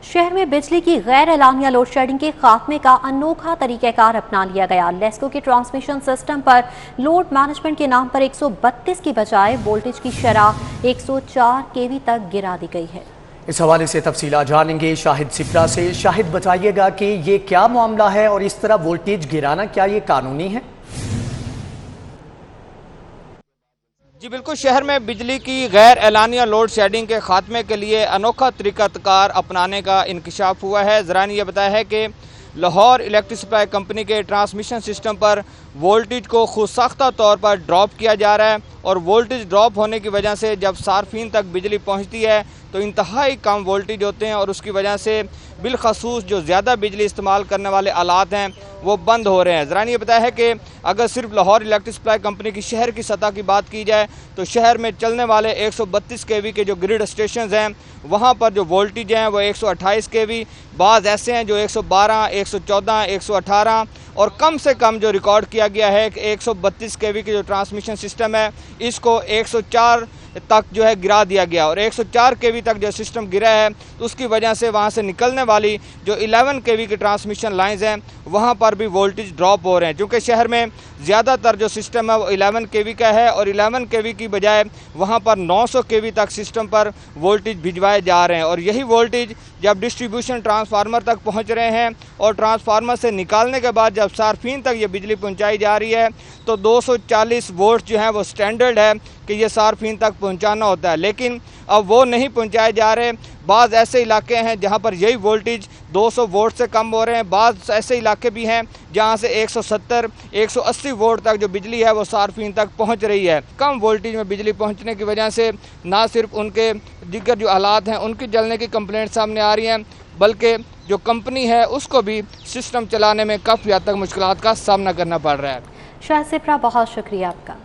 शहर में बिजली की गैर एलानिया लोड शेडिंग के खात्मे का अनोखा तरीक़ाकार अपना लिया गया। लेस्को के ट्रांसमिशन सिस्टम पर लोड मैनेजमेंट के नाम पर 132 की बजाय वोल्टेज की शरह 104 केवी तक गिरा दी गई है। इस हवाले से तफसीलात जानेंगे शाहिद सिप्रा से। शाहिद, बताइएगा कि ये क्या मामला है और इस तरह वोल्टेज गिराना क्या ये कानूनी है? जी बिल्कुल, शहर में बिजली की गैर एलानिया लोड शेडिंग के खात्मे के लिए अनोखा तरीक़ाकार अपनाने का इंकशाफ हुआ है। ज़रा ने यह बताया है कि लाहौर इलेक्ट्रिक सप्लाई कंपनी के ट्रांसमिशन सिस्टम पर वोल्टेज को खुदसाख्ता तौर पर ड्रॉप किया जा रहा है और वोल्टेज ड्रॉप होने की वजह से जब सार्फिन तक बिजली पहुंचती है तो इंतहाई कम वोल्टेज होते हैं और उसकी वजह से बिलखसूस जो ज़्यादा बिजली इस्तेमाल करने वाले आलात हैं वो बंद हो रहे हैं। ज़रा ने यह बताया है कि अगर सिर्फ लाहौर इलेक्ट्रिक सप्लाई कंपनी की शहर की सतह की बात की जाए तो शहर में चलने वाले 132 केवी के जो ग्रिड स्टेशन हैं वहाँ पर जो वोल्टेज हैं वो 128 केवी, बाज़ ऐसे हैं जो 112, 114, 118 और कम से कम जो रिकॉर्ड किया गया है कि 132 केवी की जो ट्रांसमिशन सिस्टम है इसको 104 तक जो है गिरा दिया गया और 104 केवी तक जो सिस्टम गिरा है तो उसकी वजह से वहाँ से निकलने वाली जो 11 केवी की ट्रांसमिशन लाइंस हैं वहाँ पर भी वोल्टेज ड्रॉप हो रहे हैं, क्योंकि शहर में ज़्यादातर जो सिस्टम है वो 11 केवी का है और 11 केवी की बजाय वहाँ पर 900 केवी तक सिस्टम पर वोल्टेज भिजवाए जा रहे हैं और यही वोल्टेज जब डिस्ट्रीब्यूशन ट्रांसफार्मर तक पहुँच रहे हैं और ट्रांसफार्मर से निकालने के बाद जब सार्फिन तक ये बिजली पहुँचाई जा रही है तो 240 वोल्ट जो है वो स्टैंडर्ड है कि ये सार्फिन तक पहुंचाना होता है, लेकिन अब वो नहीं पहुंचाए जा रहे। बाज़ ऐसे इलाके हैं जहां पर यही वोल्टेज 200 वोल्ट से कम हो रहे हैं, बाज़ ऐसे इलाके भी हैं जहां से 170, 180 वोल्ट तक जो बिजली है वो सार्फिन तक पहुंच रही है। कम वोल्टेज में बिजली पहुंचने की वजह से ना सिर्फ उनके दीगर जो हालात हैं उनकी जलने की कंप्लेंट सामने आ रही हैं, बल्कि जो कंपनी है उसको भी सिस्टम चलाने में काफ़ी हद तक मुश्किलात का सामना करना पड़ रहा है। शाहिद सिप्रा, बहुत शुक्रिया आपका।